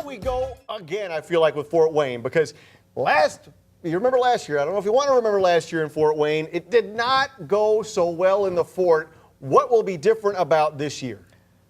we go again, I feel like, with Fort Wayne, because you remember last year, I don't know if you want to remember last year in Fort Wayne, it did not go so well in the Fort. What will be different about this year?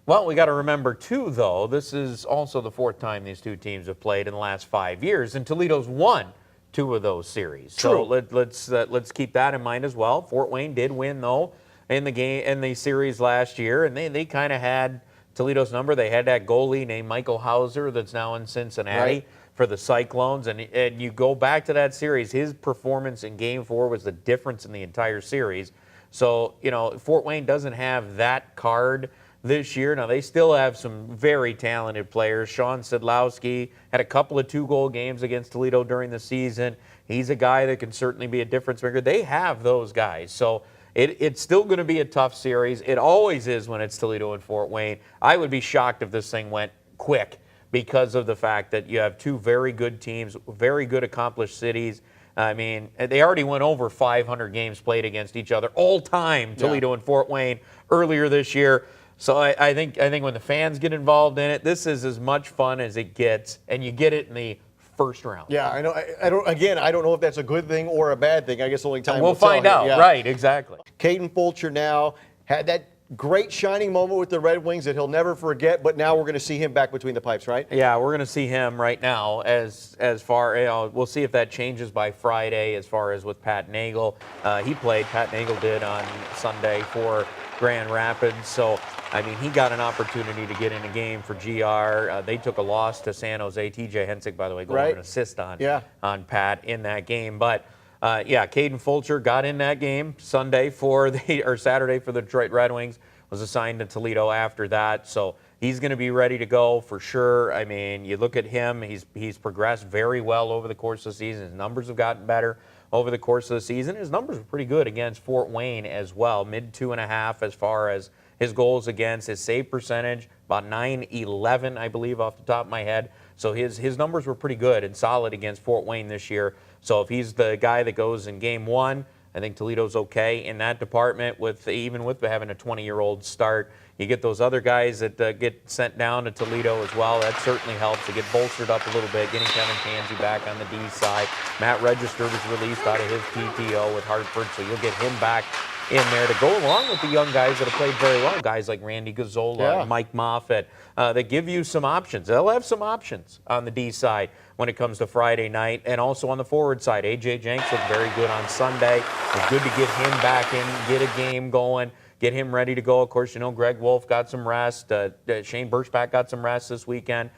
Well, we got to remember, too, though, this is also the fourth time these two teams have played in the last 5 years, and Toledo's won 2 of those series. True. So let's keep that in mind as well. Fort Wayne did win, though, in the series last year, and they kind of had Toledo's number. They had that goalie named Michael Hauser that's now in Cincinnati. Right. For the Cyclones, and you go back to that series, his performance in Game 4 was the difference in the entire series. So, Fort Wayne doesn't have that card this year. Now, they still have some very talented players. Sean Sidlowski had a couple of 2-goal games against Toledo during the season. He's a guy that can certainly be a difference maker. They have those guys. So it's still going to be a tough series. It always is when it's Toledo and Fort Wayne. I would be shocked if this thing went quick, because of the fact that you have 2 very good teams, very good accomplished cities. I mean, they already went over 500 games played against each other all time, Toledo and Fort Wayne, earlier this year. So I think when the fans get involved in it, this is as much fun as it gets, and you get it in the first round. Yeah, I know. I don't know if that's a good thing or a bad thing. I guess only time we'll find out. Yeah. Right, exactly. Caden Fulcher now had that great shining moment with the Red Wings that he'll never forget, but now we're going to see him back between the pipes, right? Yeah, we're going to see him right now as far, we'll see if that changes by Friday as far as with Pat Nagel. Pat Nagel did on Sunday for Grand Rapids, so, I mean, he got an opportunity to get in a game for GR. They took a loss to San Jose. TJ Hensick, by the way, going an assist on Pat in that game, but Caden Fulcher got in that game Saturday for the Detroit Red Wings, was assigned to Toledo after that. So he's going to be ready to go for sure. I mean, you look at him, he's progressed very well over the course of the season. His numbers have gotten better over the course of the season. His numbers were pretty good against Fort Wayne as well, mid 2.5 as far as his goals against. His save percentage, about .911, I believe, off the top of my head. So his numbers were pretty good and solid against Fort Wayne this year. So if he's the guy that goes in Game 1, I think Toledo's okay in that department, even with having a 20-year-old start. You get those other guys that get sent down to Toledo as well. That certainly helps to get bolstered up a little bit, getting Kevin Tansey back on the D side. Matt Register was released out of his PTO with Hartford, so you'll get him back in there to go along with the young guys that have played very well, guys like Randy Gazzola, Mike Moffitt, that give you some options. They'll have some options on the D side when it comes to Friday night, and also on the forward side. A.J. Jenks looked very good on Sunday. It was good to get him back in, get a game going, get him ready to go. Of course, Greg Wolf got some rest. Shane Birchback got some rest this weekend.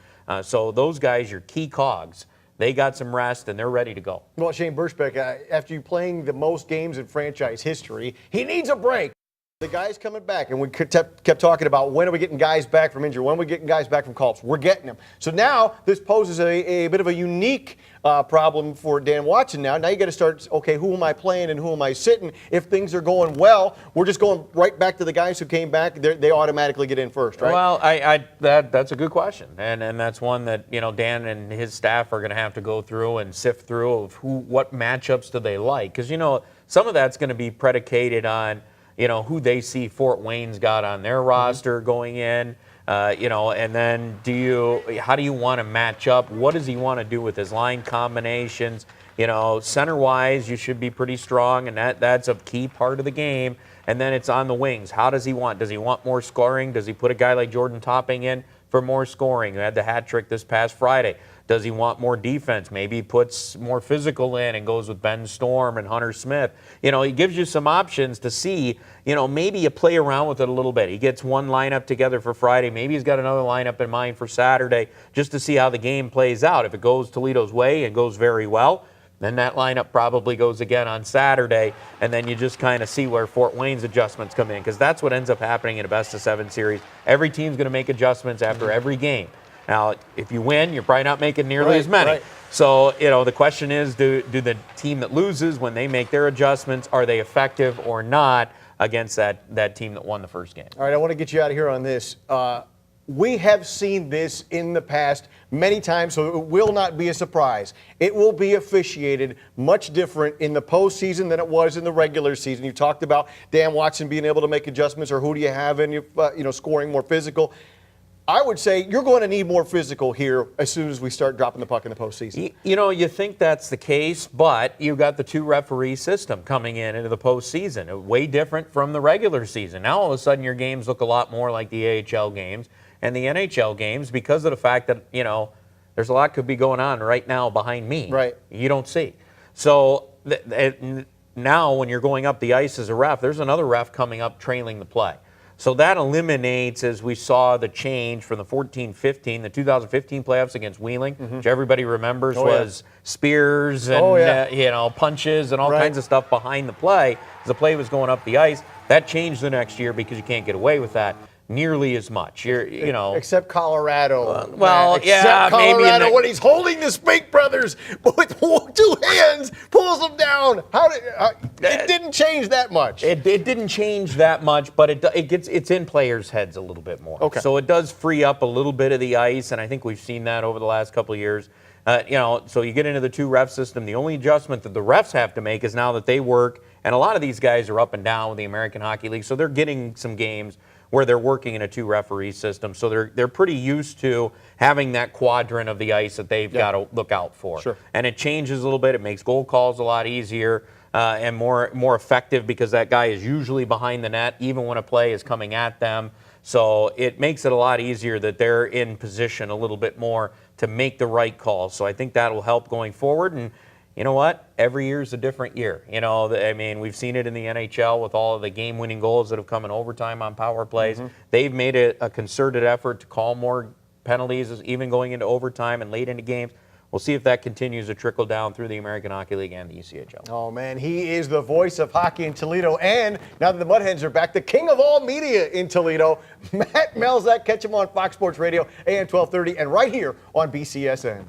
So those guys, your key cogs, they got some rest, and they're ready to go. Well, Shane Birchback, after you playing the most games in franchise history, he needs a break. The guys coming back, and we kept talking about when are we getting guys back from injury, when are we getting guys back from call-ups. We're getting them. So now this poses a bit of a unique problem for Dan Watson now. Now you got to start, okay, who am I playing and who am I sitting? If things are going well, we're just going right back to the guys who came back. They automatically get in first, right? Well, that's a good question, and that's one that Dan and his staff are going to have to go through and sift through of what matchups do they like, because some of that's going to be predicated on who they see Fort Wayne's got on their roster going in, and then how do you want to match up? What does he want to do with his line combinations? Center-wise, you should be pretty strong, and that's a key part of the game. And then it's on the wings. How does he want? Does he want more scoring? Does he put a guy like Jordan Topping in for more scoring? He had the hat trick this past Friday. Does he want more defense? Maybe he puts more physical in and goes with Ben Storm and Hunter Smith. He gives you some options to see, maybe you play around with it a little bit. He gets one lineup together for Friday. Maybe he's got another lineup in mind for Saturday just to see how the game plays out. If it goes Toledo's way and goes very well, then that lineup probably goes again on Saturday, and then you just kind of see where Fort Wayne's adjustments come in, because that's what ends up happening in a best-of-7 series. Every team's going to make adjustments after every game. Now, if you win, you're probably not making nearly as many. Right. So, the question is, do the team that loses, when they make their adjustments, are they effective or not against that team that won the first game? All right, I want to get you out of here on this. We have seen this in the past many times, so it will not be a surprise. It will be officiated much different in the postseason than it was in the regular season. You talked about Dan Watson being able to make adjustments, or who do you have in, scoring more physical. I would say you're going to need more physical here as soon as we start dropping the puck in the postseason. You think that's the case, but you've got the 2-referee system coming into the postseason. Way different from the regular season. Now all of a sudden your games look a lot more like the AHL games and the NHL games because of the fact that, there's a lot could be going on right now behind me. Right. You don't see. So now when you're going up the ice as a ref, there's another ref coming up trailing the play. So that eliminates, as we saw the change from the 14-15, the 2015 playoffs against Wheeling, which everybody remembers was spears and punches and all kinds of stuff behind the play as the play was going up the ice. That changed the next year because you can't get away with that nearly as much. Except Colorado. Except Colorado when he's holding the Spink brothers with 2 hands, pulls them down. It didn't change that much. It didn't change that much, but it's in players' heads a little bit more. Okay. So it does free up a little bit of the ice, and I think we've seen that over the last couple of years. So you get into the 2-ref system. The only adjustment that the refs have to make is now that they work, and a lot of these guys are up and down with the American Hockey League, so they're getting some games where they're working in a 2-referee system. So they're pretty used to having that quadrant of the ice that they've got to look out for. Sure. And it changes a little bit. It makes goal calls a lot easier and more effective because that guy is usually behind the net even when a play is coming at them. So it makes it a lot easier that they're in position a little bit more to make the right calls. So I think that'll help going forward. And you know what? Every year is a different year. We've seen it in the NHL with all of the game-winning goals that have come in overtime on power plays. They've made a concerted effort to call more penalties, even going into overtime and late into games. We'll see if that continues to trickle down through the American Hockey League and the ECHL. Oh, man, he is the voice of hockey in Toledo. And now that the Mudhens are back, the king of all media in Toledo, Matt Melzak. Catch him on Fox Sports Radio, AM 1230, and right here on BCSN.